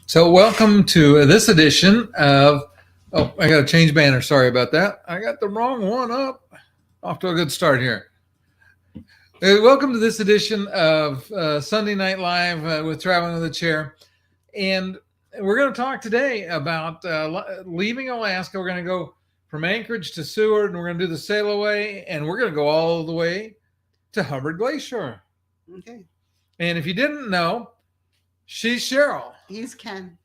So welcome to this edition of, I got to change banner. Sorry about that. I got the wrong one up. Off to a good start here. Welcome to this edition of Sunday Night Live with Traveling with a Chair. And we're going to talk today about leaving Alaska. We're going to go from Anchorage to Seward, and we're going to do the sail away, and we're going to go all the way to Hubbard Glacier. Okay. And if you didn't know, she's Cheryl. He's Ken.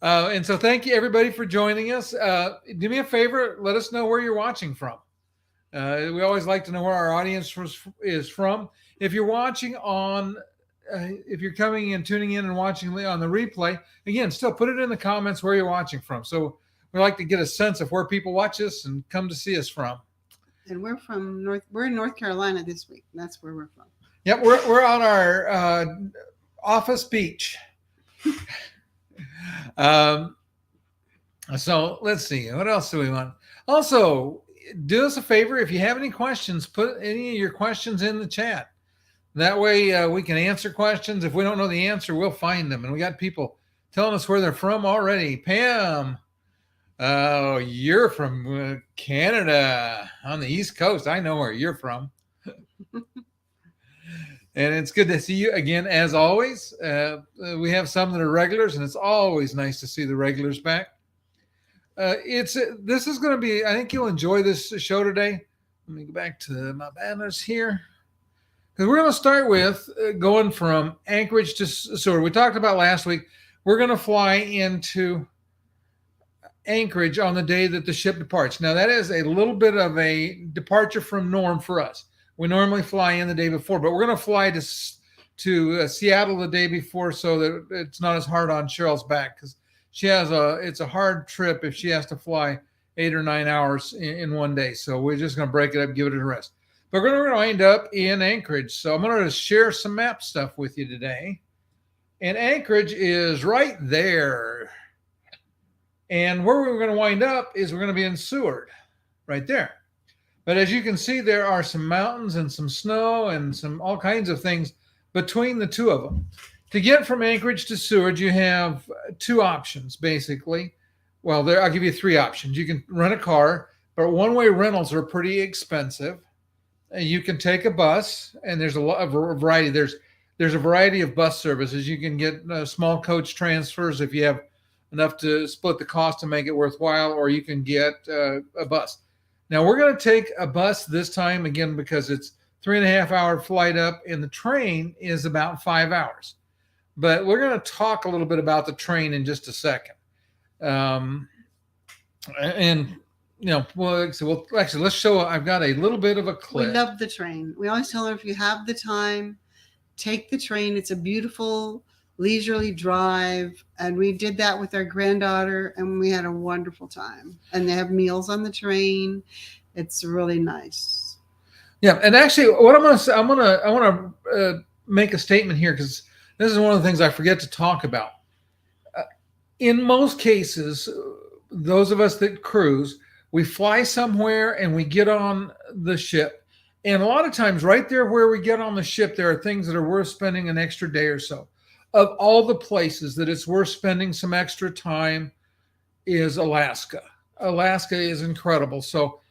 And so thank you, everybody, for joining us. Do me a favor. Let us know where you're watching from. We always like to know where our audience is from. If you're watching on, if you're coming and tuning in and watching on the replay, again, still put it in the comments where you're watching from. So we like to get a sense of where people watch us and come to see us from. And we're in North Carolina this week. That's where we're from. Yep, we're on our office beach. So let's see. What else do we want? Also, do us a favor. If you have any questions, put any of your questions in the chat. That way we can answer questions. If we don't know the answer, we'll find them. And we got people telling us where they're from already. Pam, oh, you're from Canada on the East Coast. I know where you're from. And it's good to see you again, as always. We have some that are regulars, and it's always nice to see the regulars back. This is going to be, I think you'll enjoy this show today. Let me go back to my banners here. Because we're going to start with going from Anchorage to Seward. We talked about last week. We're going to fly into Anchorage on the day that the ship departs. Now, that is a little bit of a departure from norm for us. We normally fly in the day before, but we're going to fly to Seattle the day before so that it's not as hard on Cheryl's back, because it's a hard trip if she has to fly 8 or 9 hours in one day. So we're just going to break it up, give it a rest. But we're going to wind up in Anchorage. So I'm going to share some map stuff with you today. And Anchorage is right there. And where we're going to wind up is we're going to be in Seward, right there. But as you can see, there are some mountains and some snow and all kinds of things between the two of them. To get from Anchorage to Seward, you have two options, basically. Well, I'll give you three options. You can rent a car, but one-way rentals are pretty expensive. You can take a bus, and there's a variety. There's a variety of bus services. You can get small coach transfers if you have enough to split the cost to make it worthwhile, or you can get a bus. Now, we're going to take a bus this time, again, because it's 3.5 hour flight up, and the train is about 5 hours. But we're going to talk a little bit about the train in just a second. Well, actually, let's show. I've got a little bit of a clip. We love the train. We always tell them, if you have the time, take the train. It's a beautiful, leisurely drive. And we did that with our granddaughter, and we had a wonderful time. And they have meals on the train. It's really nice. Yeah, and actually, what I want to make a statement here, because this is one of the things I forget to talk about. In most cases, those of us that cruise, we fly somewhere and we get on the ship. And a lot of times right there where we get on the ship, there are things that are worth spending an extra day or so. Of all the places that it's worth spending some extra time is Alaska. Alaska is incredible. So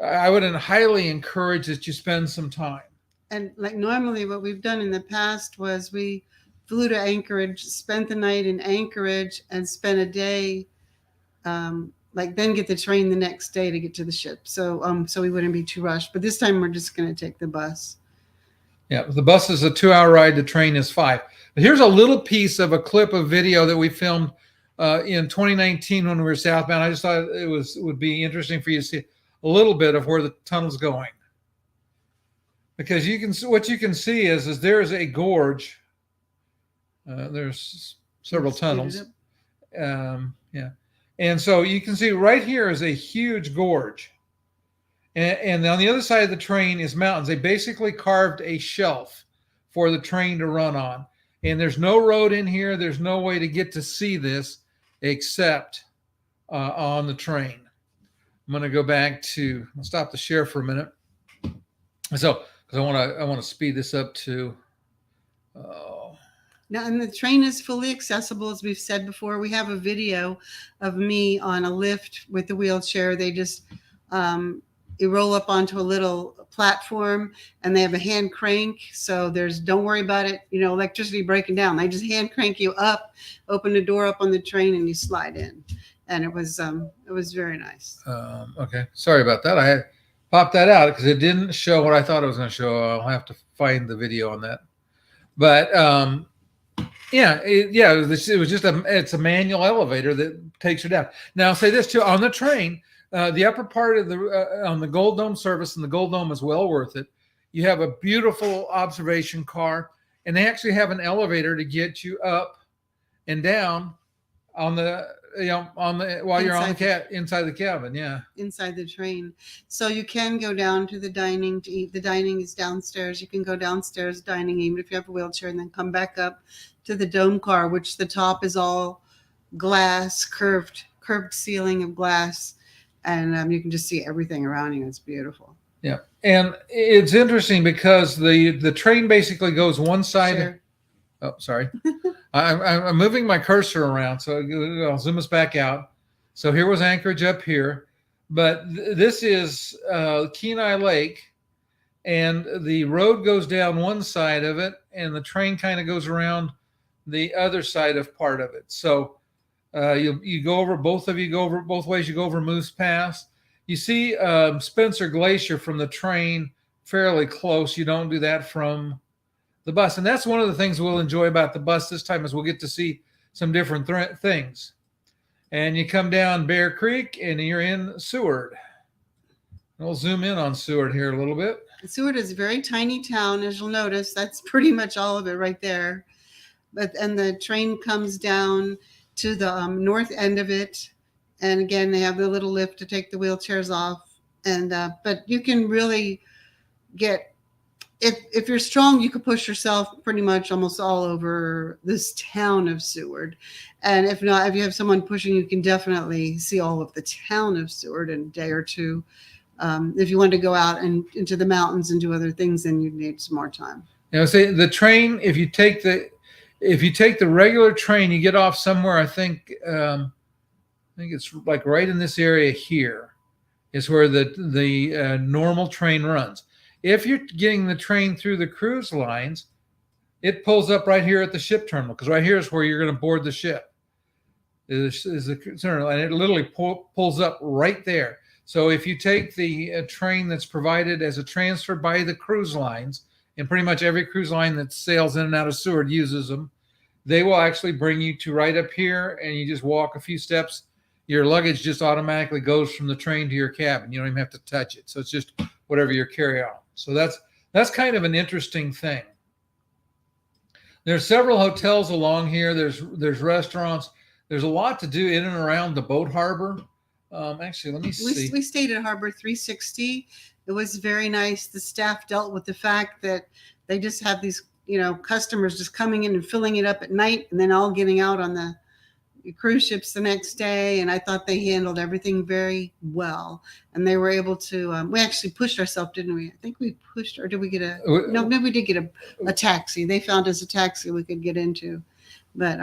I would highly encourage that you spend some time. And like normally what we've done in the past was we flew to Anchorage, spent the night in Anchorage, and spent a day, then get the train the next day to get to the ship. So we wouldn't be too rushed. But this time we're just going to take the bus. Yeah, the bus is a 2-hour ride. The train is 5. But here's a little piece of a clip of video that we filmed in 2019 when we were southbound. I just thought it would be interesting for you to see a little bit of where the tunnel's going. Because what you can see is there is a gorge. There's several tunnels. Yeah. And so you can see right here is a huge gorge. And on the other side of the train is mountains. They basically carved a shelf for the train to run on. And there's no road in here. There's no way to get to see this except on the train. I'm going to go back to, I'll stop the share for a minute. So, because I want to speed this up to, Now, and the train is fully accessible, as we've said before. We have a video of me on a lift with the wheelchair. They just you roll up onto a little platform, and they have a hand crank. So don't worry about it, electricity breaking down. They just hand crank you up, open the door up on the train, and you slide in. And it was very nice. Okay, sorry about that. I had popped that out because it didn't show what I thought it was going to show. I'll have to find the video on that. But it was just it's a manual elevator that takes you down. Now, I'll say this too: on the train, the upper part of on the Gold Dome service, and the Gold Dome is well worth it. You have a beautiful observation car, and they actually have an elevator to get you up and down on the while you're on inside the cabin. Yeah, inside the train. So you can go down to the dining to eat. The dining is downstairs. You can go downstairs dining even if you have a wheelchair, and then come back up to the dome car, which the top is all glass, curved ceiling of glass, and you can just see everything around you. It's beautiful. Yeah, and it's interesting because the train basically goes one side. Sure. Oh, sorry. I'm moving my cursor around, so I'll zoom us back out. So here was Anchorage up here, but this is Kenai Lake, and the road goes down one side of it, and the train kind of goes around the other side of part of it. So you go over, both of you go over both ways. You go over Moose Pass. You see Spencer Glacier from the train fairly close. You don't do that from the bus. And that's one of the things we'll enjoy about the bus this time is we'll get to see some different things. And you come down Bear Creek and you're in Seward. We'll zoom in on Seward here a little bit. Seward is a very tiny town, as you'll notice. That's pretty much all of it right there. And the train comes down to the north end of it. And again, they have the little lift to take the wheelchairs off. And but you can really get, if you're strong, you could push yourself pretty much almost all over this town of Seward. And if not, if you have someone pushing, you can definitely see all of the town of Seward in a day or two. If you want to go out and into the mountains and do other things, then you'd need some more time. Say the train, if you take the regular train, you get off somewhere. I think it's like right in this area here is where the normal train runs. If you're getting the train through the cruise lines, it pulls up right here at the ship terminal, because right here is where you're going to board the ship. Is the terminal, and it literally pulls up right there. So if you take the train that's provided as a transfer by the cruise lines, and pretty much every cruise line that sails in and out of Seward uses them, they will actually bring you to right up here, and you just walk a few steps. Your luggage just automatically goes from the train to your cabin. You don't even have to touch it. So it's just whatever your carry-on. So that's kind of an interesting thing. There's several hotels along here. There's restaurants. There's a lot to do in and around the boat harbor. Actually, let me see. We stayed at Harbor 360. It was very nice. The staff dealt with the fact that they just have these, customers just coming in and filling it up at night, and then all getting out on the cruise ships the next day. And I thought they handled everything very well. And they were able to, we actually pushed ourselves, didn't we? I think we pushed, or did we get maybe we did get a taxi. They found us a taxi we could get into, but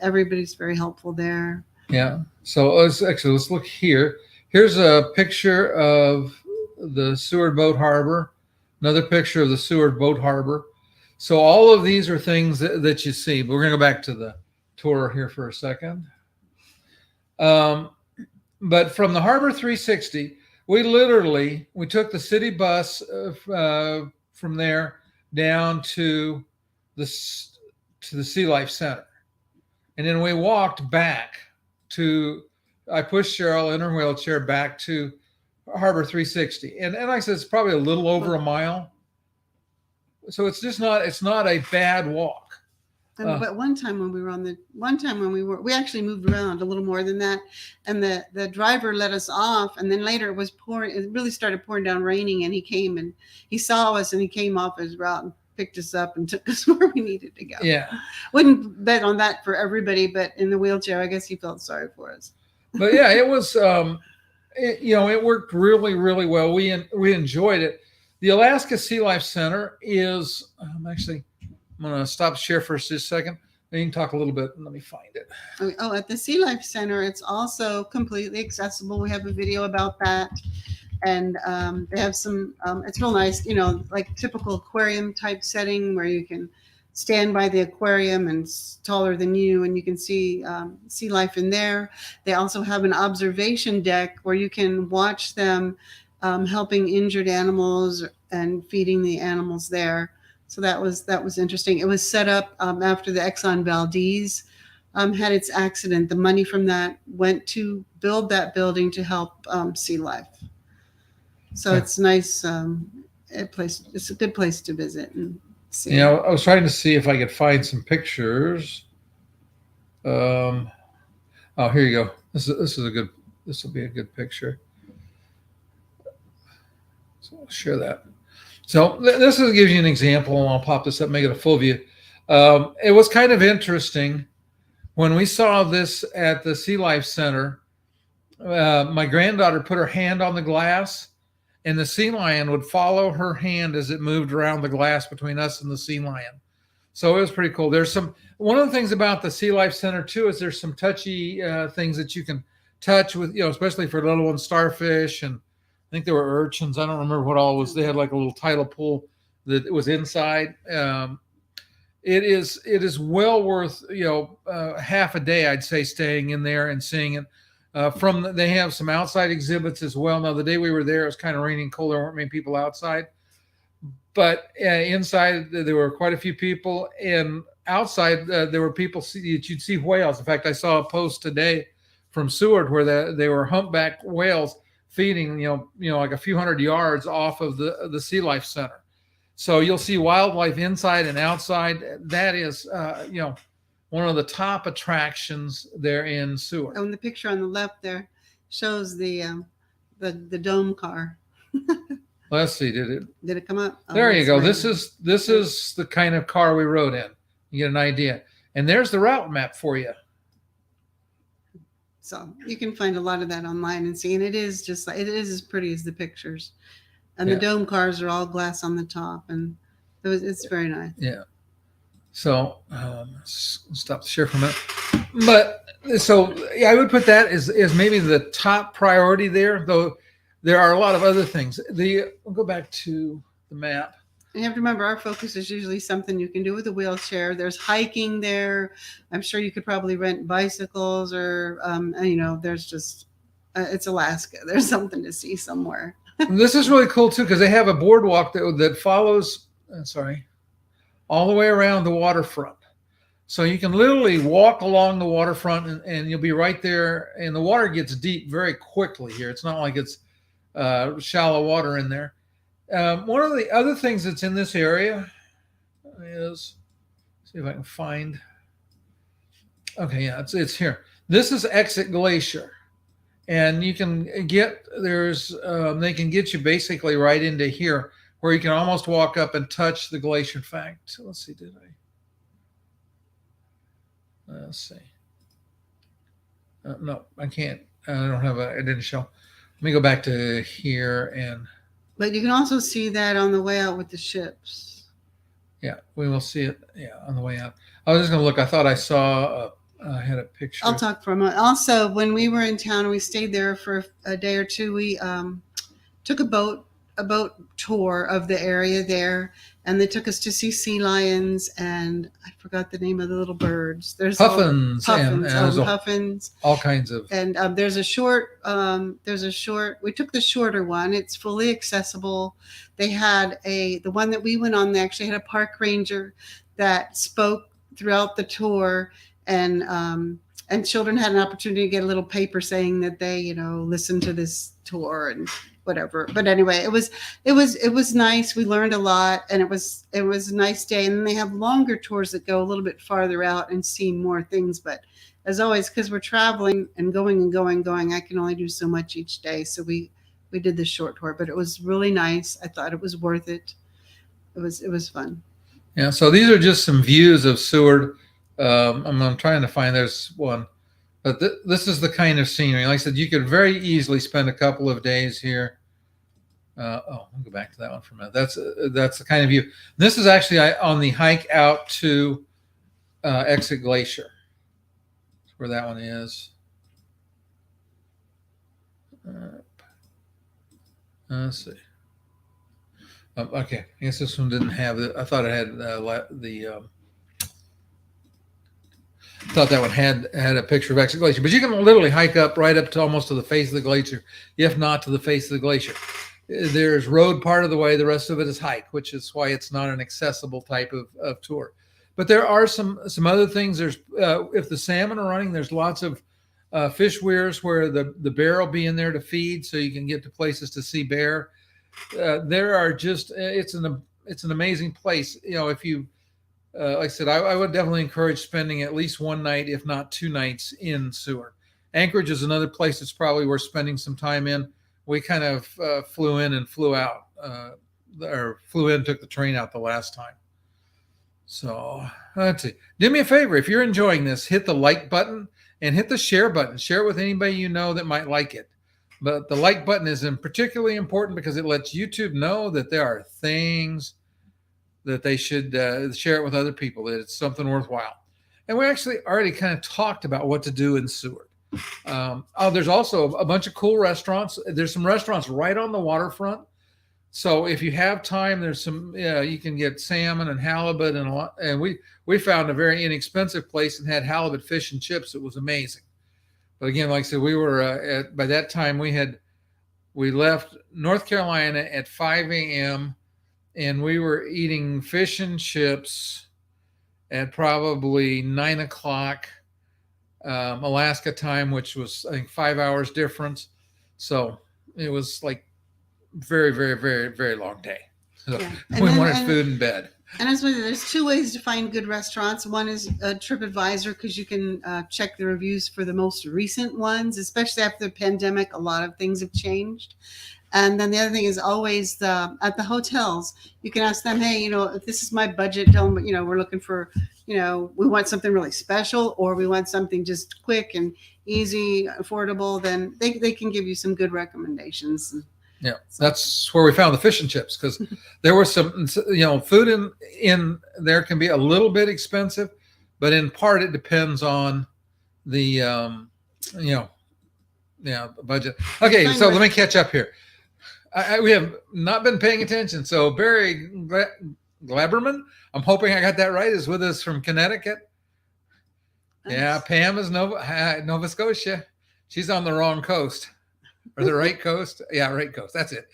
everybody's very helpful there. Yeah. So let's look here. Here's a picture of the Seward Boat Harbor, another picture of the Seward Boat Harbor. So all of these are things that you see, but we're going to go back to the tour here for a second. But from the Harbor 360, we took the city bus from there down to the Sea Life Center. And then we walked back I pushed Cheryl in her wheelchair back to Harbor 360. And like I said, it's probably a little over a mile. So it's not a bad walk. But one time when we actually moved around a little more than that, and the driver let us off, and then later it was pouring. It really started pouring down, raining, and he came and he saw us, and he came off his route and picked us up and took us where we needed to go. Yeah, wouldn't bet on that for everybody, but in the wheelchair, I guess he felt sorry for us. But yeah, it was. It worked really, really well. We enjoyed it. The Alaska Sea Life Center is I'm going to stop share for just a second. You can talk a little bit. Let me find it. Oh, at the Sea Life Center, it's also completely accessible. We have a video about that. And they have some, it's real nice, like typical aquarium type setting where you can stand by the aquarium and it's taller than you and you can see sea life in there. They also have an observation deck where you can watch them helping injured animals and feeding the animals there. So that was interesting. It was set up after the Exxon Valdez had its accident. The money from that went to build that building to help sea life. So it's nice. It's a good place to visit and see. I was trying to see if I could find some pictures. Oh, here you go. This will be a good picture. So I'll share that. So this gives you an example, and I'll pop this up, make it a full view. It was kind of interesting when we saw this at the Sea Life Center. My granddaughter put her hand on the glass, and the sea lion would follow her hand as it moved around the glass between us and the sea lion. So it was pretty cool. One of the things about the Sea Life Center too is there's some touchy things that you can touch with, especially for little ones, starfish, and I think there were urchins. I don't remember what all it was. They had like a little tidal pool that was inside. It is well worth half a day, I'd say, staying in there and seeing it. They have some outside exhibits as well. Now the day we were there, it was kind of raining cold. There weren't many people outside, but inside there were quite a few people, and outside there were people that you'd see whales. In fact, I saw a post today from Seward where they were humpback whales feeding, like a few hundred yards off of the Sea Life Center. So you'll see wildlife inside and outside. That is, one of the top attractions there in Seward. Oh, and the picture on the left there shows the dome car. Let's see, did it come up? There you go. This is the kind of car we rode in. You get an idea. And there's the route map for you. So you can find a lot of that online and see, and it is as pretty as the pictures. And the dome cars are all glass on the top, and it's very nice. Yeah. So let's stop the share for a minute. But so I would put that as maybe the top priority there, though there are a lot of other things. We'll go back to the map. And you have to remember, our focus is usually something you can do with a wheelchair. There's hiking there. I'm sure you could probably rent bicycles, or there's just it's Alaska. There's something to see somewhere. This is really cool too, because they have a boardwalk that follows. All the way around the waterfront. So you can literally walk along the waterfront and you'll be right there. And the water gets deep very quickly here. It's not like it's shallow water in there. One of the other things that's in this area is, see if I can find. Okay, yeah, it's here. This is Exit Glacier. And you can they can get you basically right into here, where you can almost walk up and touch the glacier. In fact, let's see, let's see. No, I can't. I don't have I didn't show. Let me go back to here But you can also see that on the way out with the ships. Yeah, we will see it. Yeah, on the way out. I was just going to look. I thought I saw. I had a picture. I'll talk for a moment. Also, when we were in town, we stayed there for a day or two. We took a boat tour of the area there, and they took us to see sea lions, and I forgot the name of the little birds. There's puffins, puffins, all kinds of. And there's a short. We took the shorter one. It's fully accessible. They had the one that we went on. They actually had a park ranger that spoke throughout the tour, and children had an opportunity to get a little paper saying that they listened to this tour and whatever. But anyway, it was nice. We learned a lot, and it was a nice day. And then they have longer tours that go a little bit farther out and see more things. But as always, because we're traveling and going, I can only do so much each day. So we did this short tour, but it was really nice. I thought it was worth it. It was fun. Yeah. So these are just some views of Seward. I'm trying to find. There's one. But this is the kind of scenery. Like I said, you could very easily spend a couple of days here. I'll go back to that one for a minute. That's the kind of view. This is actually on the hike out to Exit Glacier. That's where that one is. Let's see. Okay, I guess this one didn't have it. I thought it had thought that one had a picture of Exit Glacier, but you can literally hike up right up to almost to the face of the glacier, if not to the face of the glacier. There's road part of the way, the rest of it is hike, which is why it's not an accessible type of tour. But there are some other things. There's if the salmon are running, there's lots of fish weirs where the bear will be in there to feed, so you can get to places to see bear. There are just it's an amazing place. If you like I said, I would definitely encourage spending at least one night, if not 2 nights, in Seward. Anchorage is another place that's probably worth spending some time in. We kind of flew in and flew out, or flew in, took the train out the last time. So let's see. Do me a favor, if you're enjoying this, hit the like button and hit the share button. Share it with anybody you know that might like it. But the like button is particularly important because it lets YouTube know that there are things that they should share it with other people, that it's something worthwhile. And we actually already kind of talked about what to do in Seward. There's also a bunch of cool restaurants. There's some restaurants right on the waterfront. So if you have time, there's some, you can get salmon and halibut and a lot. And we found a very inexpensive place and had halibut fish and chips. It was amazing. But again, like I said, we were by that time we left North Carolina at 5 a.m. and we were eating fish and chips at probably 9 o'clock Alaska time, which was, I think, 5 hours difference. So it was like very, very, very, very long day. So we wanted food in bed. And as well, there's 2 ways to find good restaurants. One is TripAdvisor, because you can check the reviews for the most recent ones, especially after the pandemic. A lot of things have changed. And then the other thing is always at the hotels, you can ask them, hey, if this is my budget, tell them, we're looking for, we want something really special, or we want something just quick and easy, affordable, then they can give you some good recommendations. Yeah, that's where we found the fish and chips, because there was some, food in there can be a little bit expensive, but in part it depends on the, budget. Okay, so let me catch up here. We have not been paying attention. So Barry Glaberman, I'm hoping I got that right, is with us from Connecticut. Nice. Yeah, Pam is Nova Scotia. She's on the wrong coast. Or the right coast? Yeah, right coast. That's it.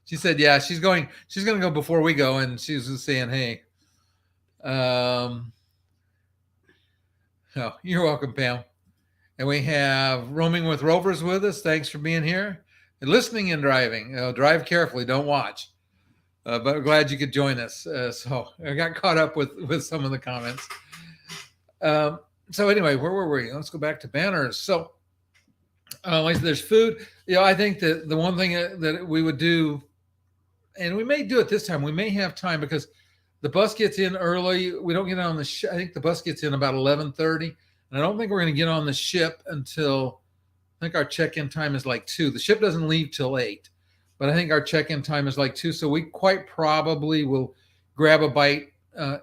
She said, yeah, she's going to go before we go, and she was just saying, hey. Oh, you're welcome, Pam. And we have Roaming with Rovers with us. Thanks for being here. And listening and driving. Drive carefully, don't watch. But I'm glad you could join us. So I got caught up with some of the comments. So anyway, where were we? Let's go back to banners. So like there's food. I think that the one thing that we would do, and we may do it this time, we may have time because the bus gets in early. We don't get on the I think the bus gets in about 11:30. And I don't think we're going to get on the ship until, I think our check-in time is like 2. The ship doesn't leave till 8. But I think our check-in time is like 2. So we quite probably will grab a bite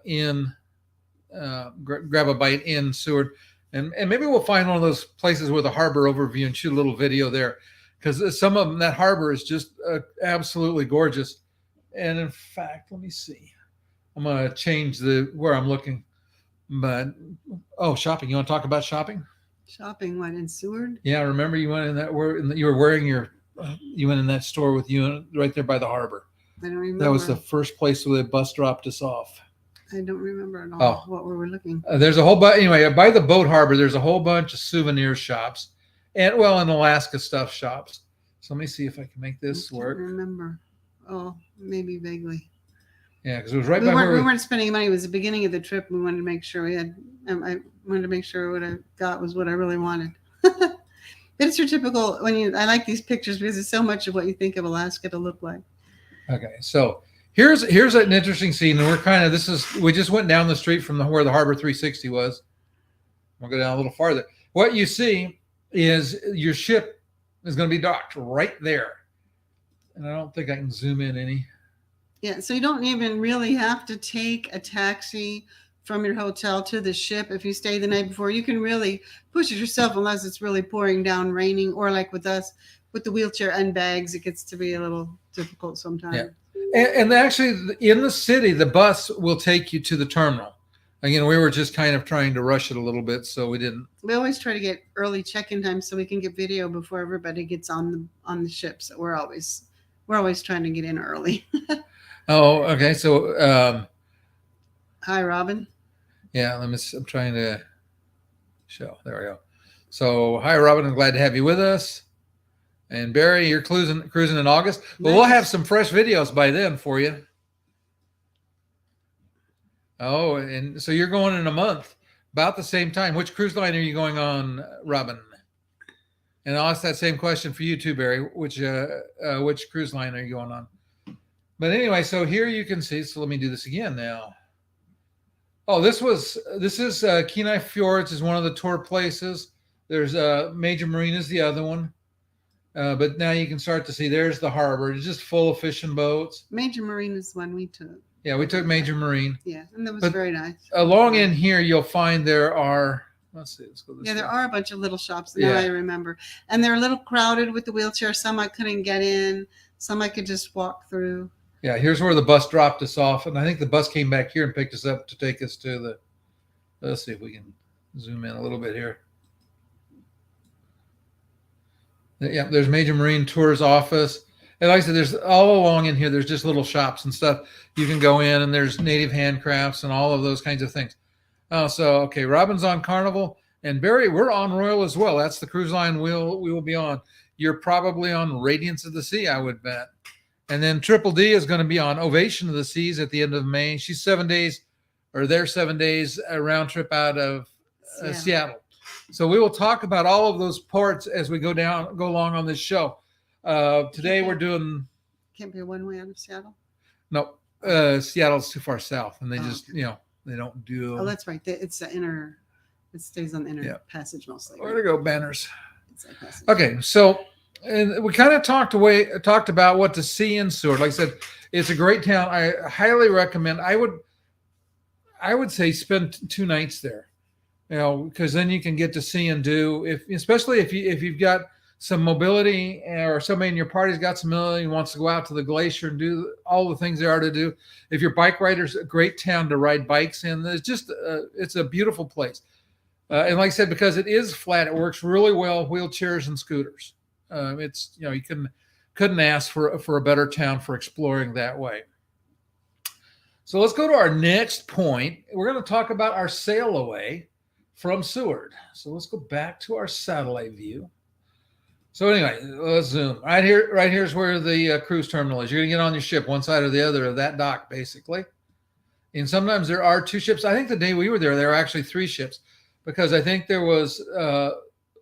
in Seward, and maybe we'll find one of those places with a harbor overview and shoot a little video there, because some of them, that harbor is just absolutely gorgeous. And in fact, let me see, I'm going to change where I'm looking, but shopping. You want to talk about shopping? Shopping, what, in Seward? Yeah, remember you went in that you were wearing you went in that store with you right there by the harbor. I don't remember. That was the first place where the bus dropped us off. I don't remember at all what we were looking. There's a whole bunch. Anyway, by the boat harbor, there's a whole bunch of souvenir shops, and Alaska stuff shops. So let me see if I can make this work. Remember? Oh, maybe vaguely. Yeah, because it was right we by weren't, we weren't spending money. It was the beginning of the trip. We wanted to make sure we had. I wanted to make sure what I got was what I really wanted. But it's your typical. I like these pictures because it's so much of what you think of Alaska to look like. Okay, so. Here's an interesting scene, and we just went down the street from where the Harbor 360 was. We'll go down a little farther. What you see is your ship is going to be docked right there. And I don't think I can zoom in any. Yeah, so you don't even really have to take a taxi from your hotel to the ship. If you stay the night before, you can really push it yourself unless it's really pouring down, raining, or like with us, with the wheelchair and bags, it gets to be a little difficult sometimes. And actually, in the city, the bus will take you to the terminal. Again, we were just kind of trying to rush it a little bit, so we didn't. We always try to get early check-in time so we can get video before everybody gets on the ship. So we're always trying to get in early. Oh, okay. So, Hi, Robin. yeah, I'm trying to show. There we go. So, hi, Robin. I'm glad to have you with us. And Barry, you're cruising in August. Well, we'll have some fresh videos by then for you. Oh, and so you're going in a month, about the same time. Which cruise line are you going on, Robin? And I'll ask that same question for you too, Barry. Which cruise line are you going on? But anyway, so here you can see. So let me do this again now. Oh, this is Kenai Fjords is one of the tour places. There's Major Marine is the other one. But now you can start to see there's the harbor. It's just full of fishing boats. Major Marine is the one we took. Yeah, we took Major Marine. Yeah, and that was very nice. Along in here, you'll find there are, let's see, let's go this way. There are a bunch of little shops. Now I remember. And they're a little crowded with the wheelchair. Some I couldn't get in. Some I could just walk through. Yeah, here's where the bus dropped us off. And I think the bus came back here and picked us up to take us to the, let's see if we can zoom in a little bit here. Yeah, there's Major Marine Tours office. And like I said, there's all along in here, there's just little shops and stuff. You can go in and there's native handcrafts and all of those kinds of things. So, okay, Robin's on Carnival. And Barry, we're on Royal as well. That's the cruise line we will be on. You're probably on Radiance of the Sea, I would bet. And then Triple D is going to be on Ovation of the Seas at the end of May. She's 7 days, or they're 7 days, a round trip out of Seattle. So we will talk about all of those ports as we go along on this show. Today we're doing. Can't be a one-way out of Seattle. No, Seattle's too far south, and they they don't do. Oh, that's right. It's the inner. It stays on the inner passage mostly. Where to go, banners? Okay, so and we kind of talked about what to see in Seward. Like I said, it's a great town. I highly recommend. I would say spend 2 nights there. Because then you can get to see and do, especially if you've got some mobility or somebody in your party's got some mobility and wants to go out to the glacier and do all the things there are to do. If you're bike riders, a great town to ride bikes in. It's just it's a beautiful place. And like I said, because it is flat, it works really well, wheelchairs and scooters. It's you couldn't ask for a better town for exploring that way. So let's go to our next point. We're going to talk about our sail away from Seward. So let's go back to our satellite view. So anyway, let's zoom. Right here is where the cruise terminal is. You're going to get on your ship, one side or the other of that dock, basically. And sometimes there are 2 ships. I think the day we were there were actually 3 ships, because I think there was,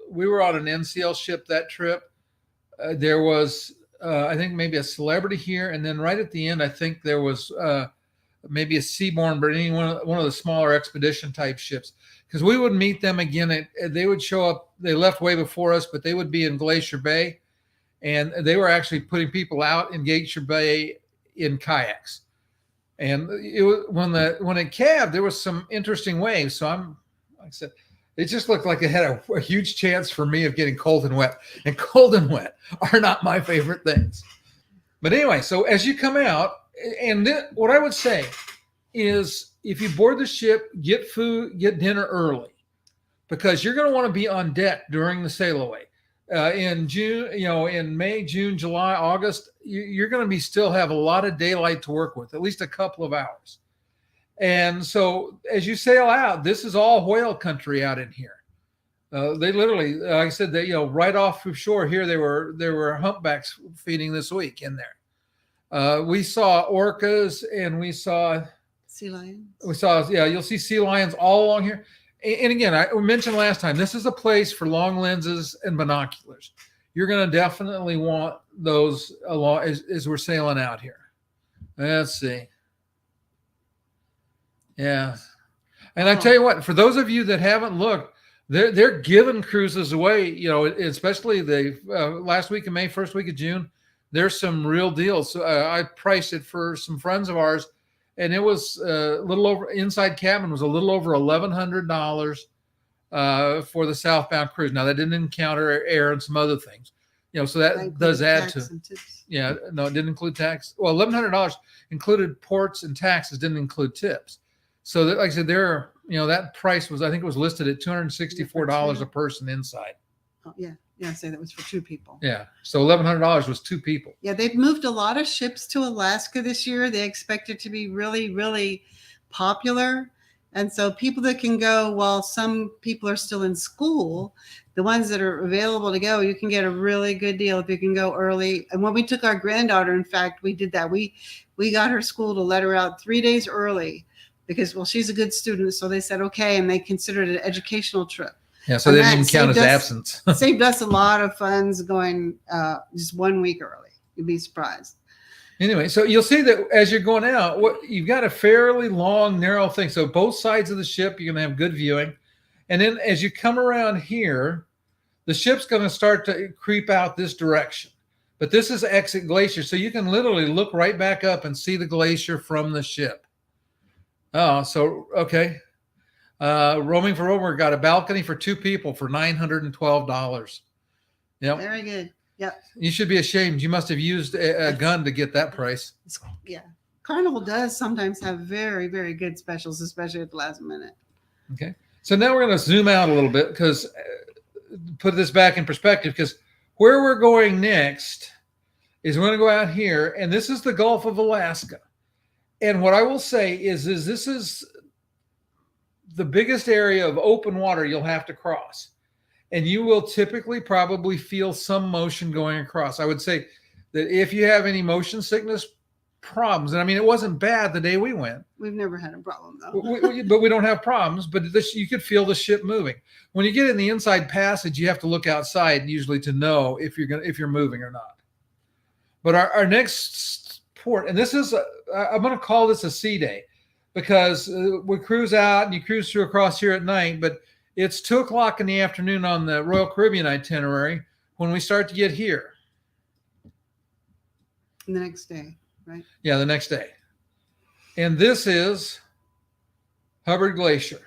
we were on an NCL ship that trip. There was, I think maybe a Celebrity here. And then right at the end, I think there was maybe a Seabourn, but any one of the smaller expedition type ships. Because we would meet them again. They would show up. They left way before us, but they would be in Glacier Bay. And they were actually putting people out in Glacier Bay in kayaks. And it was, when it calved, there was some interesting waves. So like I said, it just looked like it had a huge chance for me of getting cold and wet. And cold and wet are not my favorite things. But anyway, so as you come out, and then what I would say is, if you board the ship, get food, get dinner early, because you're going to want to be on deck during the sail away. In June, in May, June, July, August, you're going to still have a lot of daylight to work with, at least a couple of hours. And so as you sail out, this is all whale country out in here. They literally, like I said, right off of shore here, there were humpbacks feeding this week in there. We saw orcas and we saw sea lions. You'll see sea lions all along here. And again, I mentioned last time, this is a place for long lenses and binoculars. You're going to definitely want those along as we're sailing out here. Let's see. Yeah. And I tell you what, for those of you that haven't looked, they're giving cruises away, especially the last week of May, first week of June. there's some real deals. I priced it for some friends of ours, and it was a little over, inside cabin was a little over $1,100 for the southbound cruise. Now that didn't encounter air and some other things, so that does add to. Yeah, no, it didn't include tax. Well, $1,100 included ports and taxes, didn't include tips. So that, like I said, that price was, I think it was listed at $264 a person inside. Oh, yeah. Yeah, say that was for 2 people. Yeah, so $1,100 was 2 people. Yeah, they've moved a lot of ships to Alaska this year. They expect it to be really, really popular. And so people that can go while some people are still in school, the ones that are available to go, you can get a really good deal if you can go early. And when we took our granddaughter, in fact, we did that. We got her school to let her out 3 days early because, well, she's a good student. So they said, okay, and they considered it an educational trip. Yeah, so they didn't even count as absence. Saved us a lot of funds going just 1 week early. You'd be surprised. Anyway, so you'll see that as you're going out, you've got a fairly long, narrow thing. So both sides of the ship, you're going to have good viewing. And then as you come around here, the ship's going to start to creep out this direction. But this is exit glacier, so you can literally look right back up and see the glacier from the ship. Oh, so, okay. Roaming for Romer got a balcony for 2 people for $912. Yep. Very good. Yep. You should be ashamed. You must have used a gun to get that price. Yeah. Carnival does sometimes have very, very good specials, especially at the last minute. Okay. So now we're going to zoom out a little bit because put this back in perspective, because where we're going next is we're going to go out here, and this is the Gulf of Alaska. And what I will say is this is the biggest area of open water you'll have to cross. And you will typically probably feel some motion going across. I would say that if you have any motion sickness problems, and I mean, it wasn't bad the day we went. We've never had a problem though. But we don't have problems, but you could feel the ship moving. When you get in the inside passage, you have to look outside usually to know if you're moving or not. But our next port, and this is, I'm going to call this a sea day, because we cruise out and you cruise through across here at night, but it's 2:00 in the afternoon on the Royal Caribbean itinerary when we start to get here. The next day, right? Yeah, the next day. And this is Hubbard Glacier.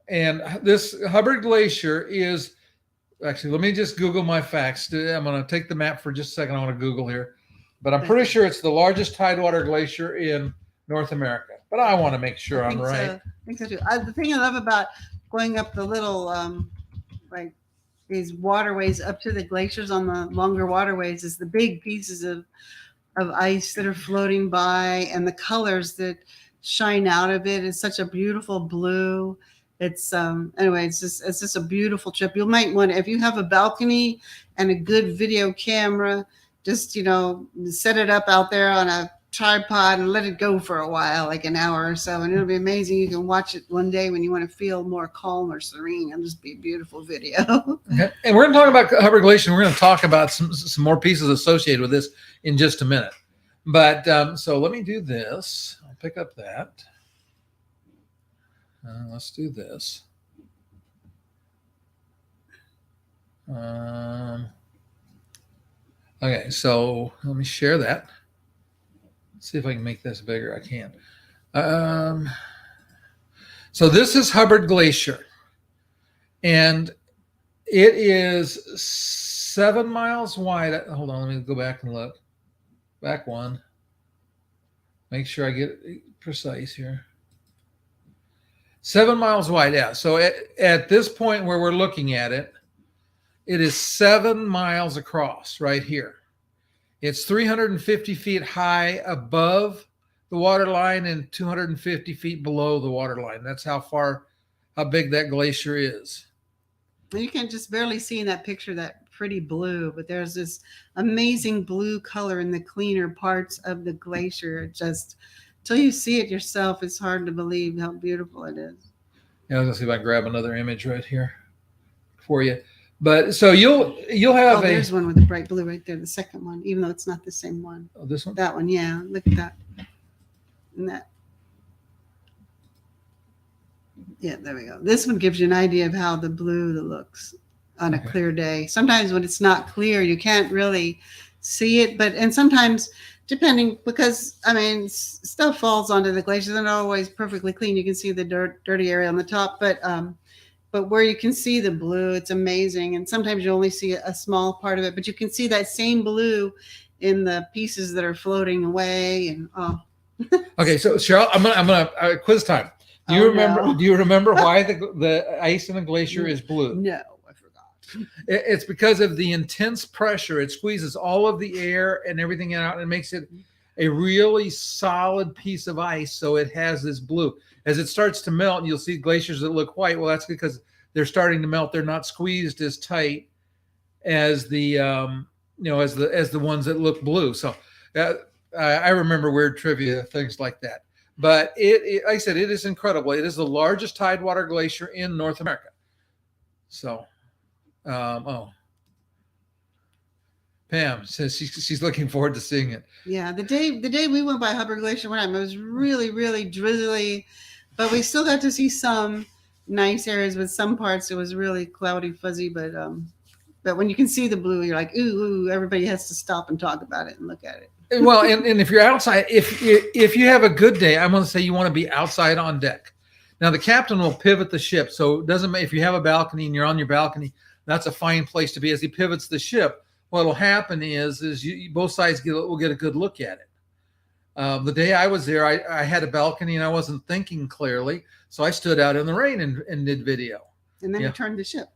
And this Hubbard Glacier is, actually, let me just Google my facts. I'm going to take the map for just a second. I want to Google here. But I'm pretty sure it's the largest tidewater glacier in North America. But I want to make sure I'm right. I think so too. The thing I love about going up the little, like these waterways up to the glaciers on the longer waterways is the big pieces of ice that are floating by, and the colors that shine out of it is such a beautiful blue. It's anyway, it's just a beautiful trip. You might want to, if you have a balcony and a good video camera, just set it up out there on a tripod and let it go for a while, like an hour or so, and it'll be amazing. You can watch it one day when you want to feel more calm or serene. It'll just be a beautiful video. Okay. And we're going to talk about Hubbard Glacier. We're going to talk about some more pieces associated with this in just a minute. But so let me do this. I'll pick up that. Let's do this. Okay, so let me share that. See if I can make this bigger. I can. So this is Hubbard Glacier, and it is 7 miles wide. Hold on, let me go back and look. Back one. Make sure I get precise here. 7 miles wide. Yeah. So at this point where we're looking at it, it is 7 miles across right here. It's 350 feet high above the water line and 250 feet below the water line. That's how big that glacier is. You can just barely see in that picture that pretty blue, but there's this amazing blue color in the cleaner parts of the glacier. Just till you see it yourself, it's hard to believe how beautiful it is. Yeah, I was gonna see if I can grab another image right here for you. But so you'll have there's one with the bright blue right there, the second one, even though it's not the same one. Oh, this one? That one, yeah. Look at that. And that. Yeah, there we go. This one gives you an idea of how the blue looks on a clear day. Sometimes when it's not clear, you can't really see it. And sometimes, depending, because I mean, stuff falls onto the glaciers. They're not always perfectly clean. You can see the dirty area on the top, but where you can see the blue, it's amazing. And sometimes you only see a small part of it, but you can see that same blue in the pieces that are floating away. And Okay, so Cheryl, I'm gonna quiz time. Do you remember? No. Do you remember why the ice in the glacier is blue? No, I forgot. It's because of the intense pressure. It squeezes all of the air and everything out, and makes it a really solid piece of ice. So it has this blue. As it starts to melt, you'll see glaciers that look white. Well, that's because they're starting to melt. They're not squeezed as tight as the as the ones that look blue. So I remember weird trivia, things like that. But like I said, it is incredible. It is the largest tidewater glacier in North America. So, Pam says she's looking forward to seeing it. Yeah, the day we went by Hubbard Glacier one time, it was really, really drizzly, but we still got to see some nice areas. With some parts, it was really cloudy, fuzzy, but when you can see the blue, you're like, ooh, everybody has to stop and talk about it and look at it. Well, and if you're outside, if you have a good day, I'm going to say you want to be outside on deck. Now, the captain will pivot the ship, so it doesn't matter if you have a balcony and you're on your balcony. That's a fine place to be. As he pivots the ship, what will happen is both sides will get a good look at it. The day I was there, I had a balcony and I wasn't thinking clearly, so I stood out in the rain and did video. And then you turned the ship.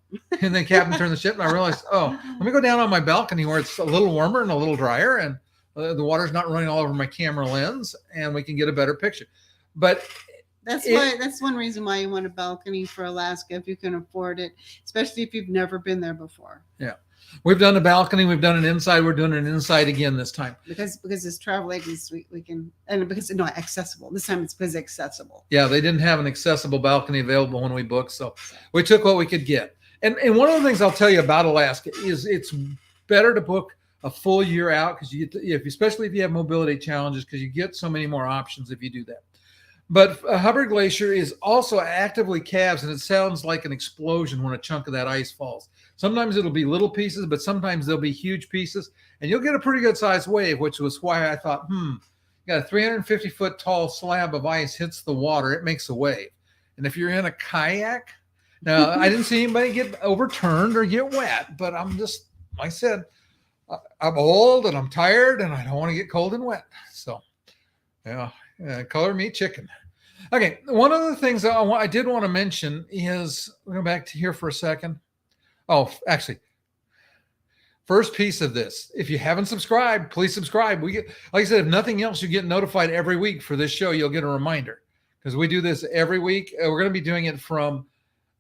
And then captain turned the ship, and I realized, let me go down on my balcony where it's a little warmer and a little drier, and the water's not running all over my camera lens, and we can get a better picture. But that's one reason why you want a balcony for Alaska, if you can afford it, especially if you've never been there before. Yeah. We've done a balcony. We've done an inside. We're doing an inside again this time. Because as travel agents, we can, and because accessible. This time it's because accessible. Yeah, they didn't have an accessible balcony available when we booked, so we took what we could get. And one of the things I'll tell you about Alaska is it's better to book a full year out, because especially if you have mobility challenges, because you get so many more options if you do that. But Hubbard Glacier is also actively calves, and it sounds like an explosion when a chunk of that ice falls. Sometimes it'll be little pieces, but sometimes they'll be huge pieces, and you'll get a pretty good sized wave, which was why I thought, you got a 350-foot tall slab of ice hits the water, it makes a wave. And if you're in a kayak, now I didn't see anybody get overturned or get wet, but like I said, I'm old and I'm tired and I don't want to get cold and wet. So, color me chicken. Okay, one of the things that I did want to mention is, we'll go back to here for a second. Oh, actually, first piece of this, if you haven't subscribed, please subscribe. We get, like I said, if nothing else, you get notified every week for this show. You'll get a reminder, because we do this every week. We're going to be doing it from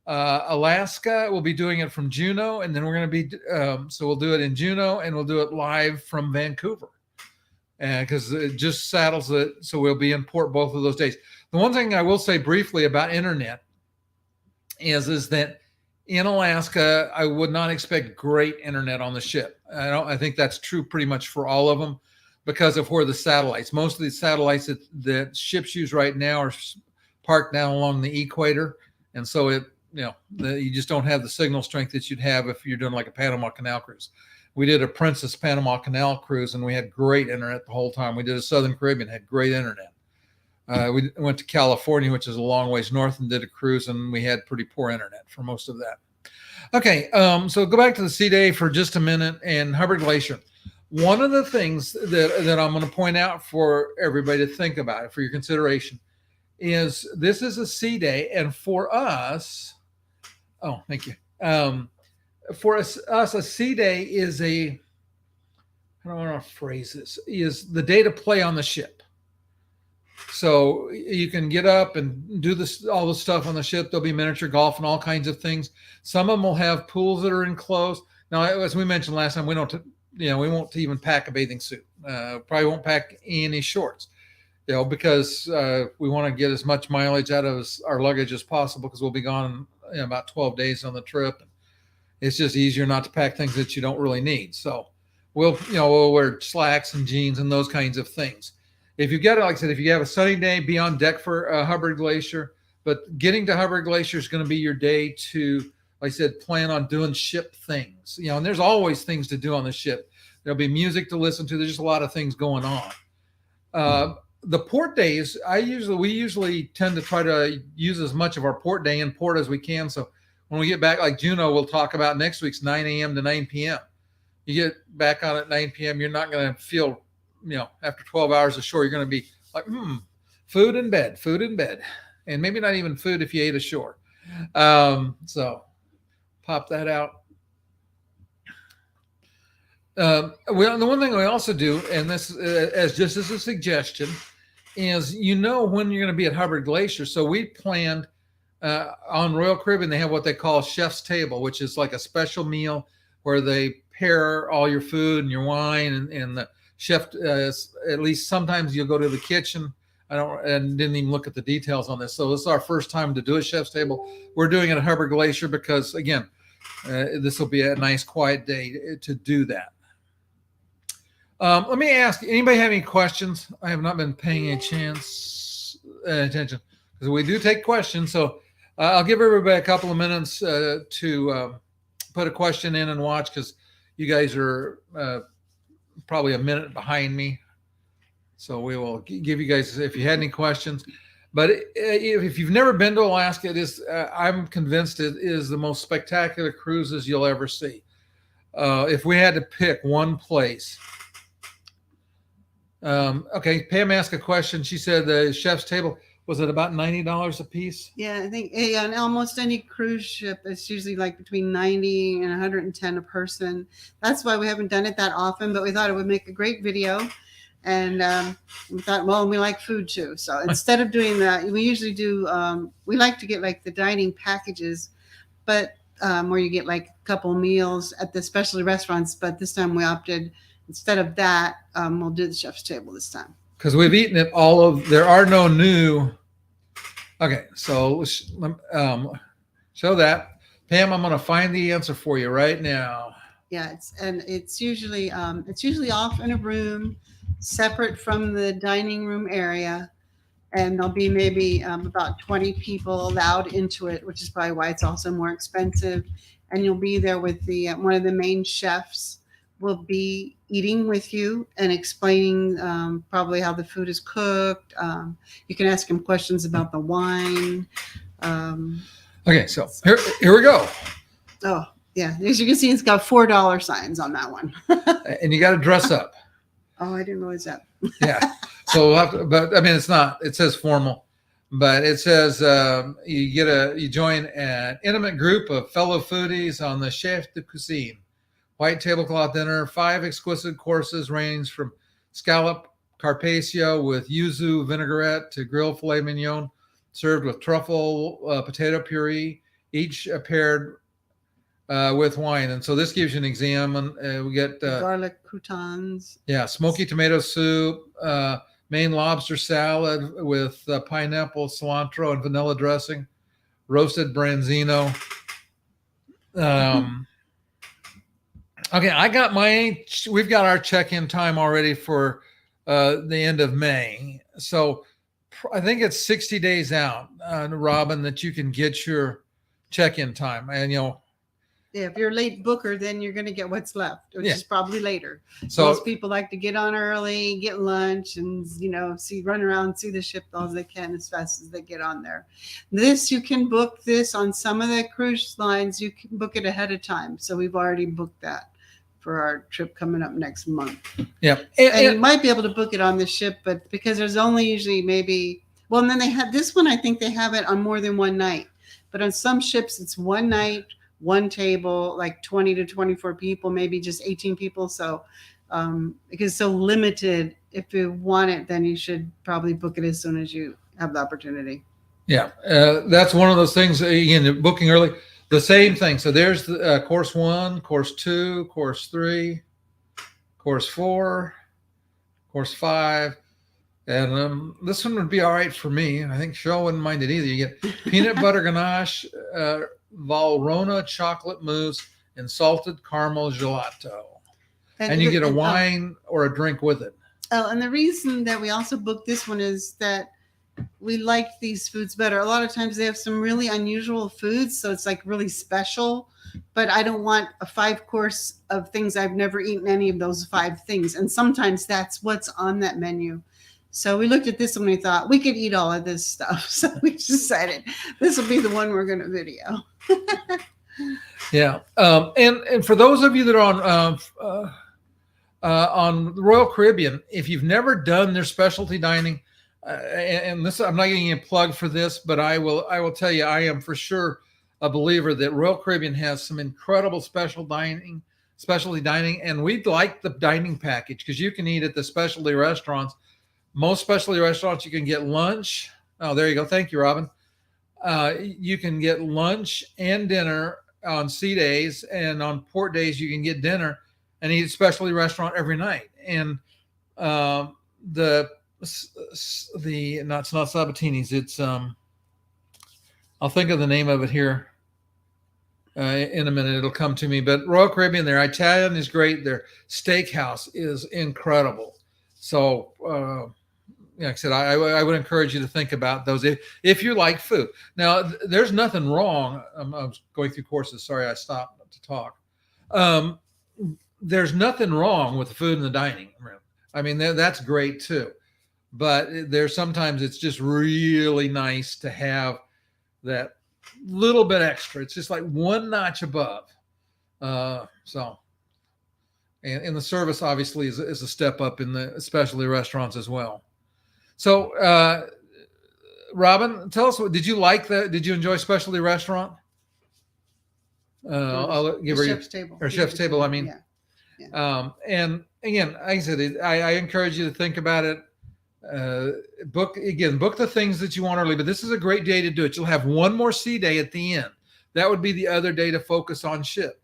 Alaska. We'll be doing it from Juneau, and then we're going to be, so we'll do it in Juneau, and we'll do it live from Vancouver. Because it just saddles it, so we'll be in port both of those days. The one thing I will say briefly about internet is that in Alaska, I would not expect great internet on the ship. I think that's true pretty much for all of them, because of where the satellites. Most of the satellites that ships use right now are parked down along the equator, and so you just don't have the signal strength that you'd have if you're doing like a Panama Canal cruise. We did a Princess Panama Canal cruise, and we had great internet the whole time. We did a Southern Caribbean, had great internet. We went to California, which is a long ways north, and did a cruise, and we had pretty poor internet for most of that. Okay, so go back to the sea day for just a minute, and Hubbard Glacier. One of the things that I'm going to point out for everybody to think about, for your consideration, is this is a sea day, and for us, thank you. For us, a sea day is I don't want to phrase this, is the day to play on the ship. So you can get up and do all the stuff on the ship. There'll be miniature golf and all kinds of things. Some of them will have pools that are enclosed. Now, as we mentioned last time, we won't even pack a bathing suit. Probably won't pack any shorts, because we want to get as much mileage out of our luggage as possible, because we'll be gone about 12 days on the trip. It's just easier not to pack things that you don't really need. So we'll wear slacks and jeans and those kinds of things. If you've got, like I said, if you have a sunny day, be on deck for Hubbard Glacier. But getting to Hubbard Glacier is going to be your day to, like I said, plan on doing ship things. And there's always things to do on the ship. There'll be music to listen to. There's just a lot of things going on. The port days, we usually tend to try to use as much of our port day in port as we can. So when we get back, like Juno, we'll talk about next week's 9 a.m. to 9 p.m. You get back on at 9 p.m., you're not going to feel, after 12 hours ashore, you're going to be like, food in bed, and maybe not even food if you ate ashore. So pop that out. The one thing we also do, and this as just as a suggestion, is when you're going to be at Hubbard Glacier. So we planned on Royal Caribbean, they have what they call chef's table, which is like a special meal where they pair all your food and your wine, and the chef, at least sometimes you'll go to the kitchen. Didn't even look at the details on this. So this is our first time to do a chef's table. We're doing it at Hubbard Glacier because, again, this will be a nice quiet day to do that. Let me ask, anybody have any questions? I have not been paying attention because we do take questions. So I'll give everybody a couple of minutes to put a question in and watch, because you guys are probably a minute behind me. So we will give you guys, if you had any questions. But if you've never been to Alaska, it is, I'm convinced it is the most spectacular cruises you'll ever see. If we had to pick one place. Okay, Pam asked a question. She said the chef's table, was it about $90 a piece? Yeah, I think on almost any cruise ship, it's usually like between 90 and 110 a person. That's why we haven't done it that often, but we thought it would make a great video. And we thought, well, we like food too. So instead of doing that, we usually do, we like to get like the dining packages, but where you get like a couple meals at the specialty restaurants. But this time we opted, instead of that, we'll do the chef's table this time. Because we've eaten it there are no new. Okay, so show that. Pam, I'm going to find the answer for you right now. Yeah, it's usually off in a room, separate from the dining room area, and there'll be maybe about 20 people allowed into it, which is probably why it's also more expensive. And you'll be there with one of the main chefs will be eating with you and explaining probably how the food is cooked. You can ask him questions about the wine. Okay, so here we go. Oh, yeah. As you can see, it's got $4 signs on that one. And you got to dress up. Oh, I didn't realize that. Yeah. So we'll have to, but I mean, it's not, it says formal, but it says you join an intimate group of fellow foodies on the chef de cuisine. White tablecloth dinner, 5 exquisite courses range from scallop carpaccio with yuzu vinaigrette to grilled filet mignon, served with truffle potato puree, each paired with wine. And so this gives you an example. We get garlic croutons. Yeah, smoky tomato soup, Maine lobster salad with pineapple, cilantro, and vanilla dressing, roasted branzino. Okay, we've got our check-in time already for the end of May. So I think it's 60 days out, Robin, that you can get your check-in time. And, yeah, if you're a late booker, then you're going to get what's left, which is probably later. So most people like to get on early, get lunch, and run around, see the ship all they can as fast as they get on there. You can book this on some of the cruise lines. You can book it ahead of time. So we've already booked that for our trip coming up next month. Yeah, and you might be able to book it on the ship, but because there's only usually and then they have this one. I think they have it on more than one night, but on some ships it's one night, one table, like 20 to 24 people, maybe just 18 people. So because it's so limited, if you want it, then you should probably book it as soon as you have the opportunity. Yeah, that's one of those things, again, booking early, the same thing. So there's the course 1, course 2, course 3, course 4, course 5. And this one would be all right for me. I think Cheryl wouldn't mind it either. You get peanut butter ganache, Valrhona chocolate mousse, and salted caramel gelato. And you get a wine or a drink with it. Oh, and the reason that we also booked this one is that we liked these foods better. A lot of times they have some really unusual foods, so it's like really special. But I don't want a 5-course of things I've never eaten any of those 5 things. And sometimes that's what's on that menu. So we looked at this and we thought we could eat all of this stuff. So we decided this will be the one we're going to video. Yeah. And for those of you that are on the Royal Caribbean, if you've never done their specialty dining, and this, I'm not getting a plug for this, but I will tell you, I am for sure a believer that Royal Caribbean has some incredible specialty dining, and we'd like the dining package because you can eat at the specialty restaurants. Most specialty restaurants, you can get lunch. Oh, there you go. Thank you, Robin. You can get lunch and dinner on sea days, and on port days, you can get dinner and eat at a specialty restaurant every night. And it's not Sabatini's. It's I'll think of the name of it here in a minute. It'll come to me. But Royal Caribbean, their Italian is great. Their steakhouse is incredible. So, like I said, I would encourage you to think about those if you like food. Now, there's nothing wrong. I was going through courses. Sorry, I stopped to talk. There's nothing wrong with the food in the dining room. I mean, that's great too. But there's sometimes it's just really nice to have that little bit extra. It's just like one notch above. And the service obviously is a step up in the especially restaurants as well. So, Robin, tell us, did you enjoy specialty restaurant? I'll give her Chef's Table. Or Chef's Table. I mean, yeah. And again, like I said, I encourage you to think about it. Book the things that you want early, but this is a great day to do it. You'll have one more sea day at the end. That would be the other day to focus on ship,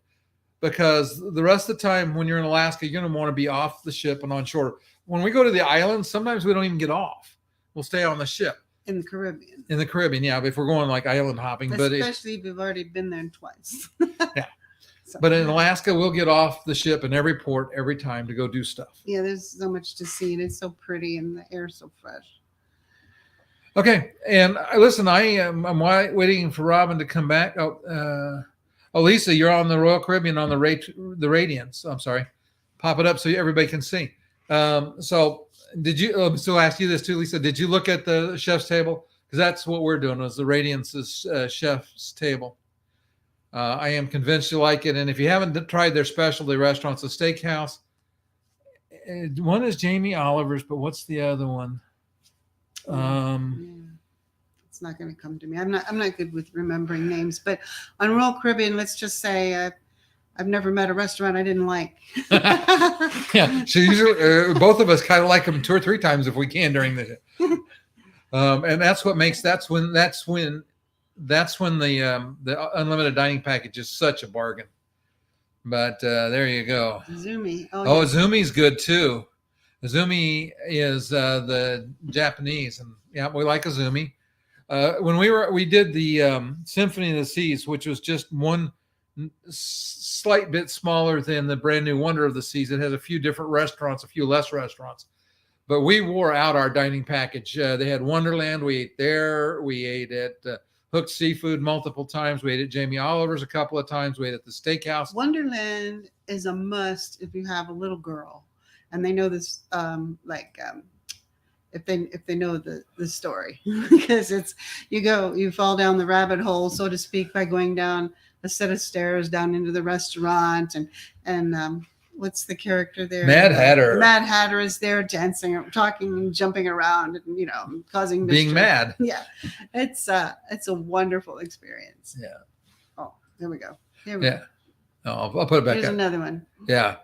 because the rest of the time when you're in Alaska, you're going to want to be off the ship and on shore. When we go to the islands, sometimes we don't even get off. We'll stay on the ship. In the Caribbean. In the Caribbean, yeah. If we're going like island hopping, especially if we've already been there twice. Yeah. But in Alaska, we'll get off the ship in every port every time to go do stuff. Yeah, there's so much to see, and it's so pretty, and the air's so fresh. Okay, and listen, I'm waiting for Robin to come back. Oh, Lisa, you're on the Royal Caribbean on the Radiance. I'm sorry, pop it up so everybody can see. So did you? So ask you this too, Lisa. Did you look at the Chef's Table? Because that's what we're doing. Is the Radiance's Chef's Table. I am convinced you like it. And if you haven't tried their specialty restaurants, the steakhouse, one is Jamie Oliver's, but what's the other one? It's not going to come to me. I'm not good with remembering names, but on Royal Caribbean, let's just say I've never met a restaurant I didn't like. Yeah. So usually both of us kind of like them 2 or 3 times if we can during the day. And that's when the unlimited dining package is such a bargain. But there you go. Azumi. Oh, Azumi's good too. Azumi is the Japanese, and yeah, we like Azumi. When we did the Symphony of the Seas, which was just one slight bit smaller than the brand new Wonder of the Seas. It has a few different restaurants, a few less restaurants. But we wore out our dining package. They had Wonderland. We ate there. We ate at Hooked Seafood multiple times. We ate at Jamie Oliver's a couple of times. We ate at the steakhouse. Wonderland is a must if you have a little girl, and they know this. If they know the story, because it's you fall down the rabbit hole, so to speak, by going down a set of stairs down into the restaurant, and what's the character there? Mad Hatter. Mad Hatter is there dancing, talking, and jumping around, and causing mischief. Being mad. Yeah, it's a wonderful experience. Yeah. Oh, there we go. There we go. Oh, I'll put it back. Here's up. Another one. Yeah.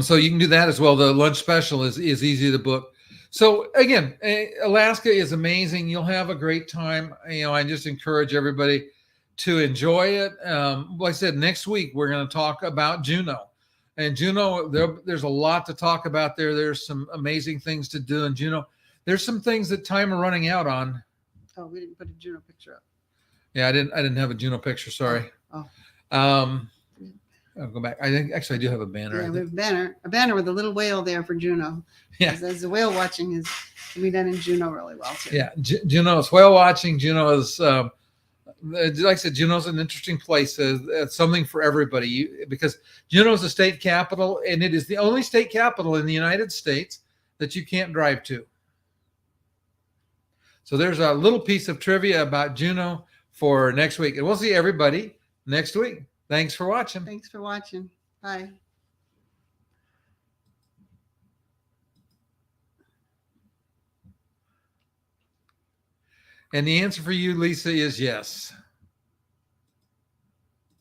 So you can do that as well. The lunch special is easy to book. So again, Alaska is amazing. You'll have a great time. I just encourage everybody to enjoy it. Like I said, next week we're going to talk about Juneau. And Juneau, there's a lot to talk about there. There's some amazing things to do in Juneau. There's some things that time are running out on. Oh, we didn't put a Juneau picture up. Yeah, I didn't have a Juneau picture. Sorry. Oh. I'll go back. I think actually I do have a banner. Yeah, I we think. have a banner with a little whale there for Juneau. Yeah. As the whale watching can be done in Juneau really well too. Yeah, Juneau is whale watching. Juneau is, like I said, Juneau's an interesting place. It's something for everybody because Juneau is the state capital, and it is the only state capital in the United States that you can't drive to. So there's a little piece of trivia about Juneau for next week, and we'll see everybody next week. Thanks for watching. Thanks for watching. Bye. And the answer for you, Lisa, is yes.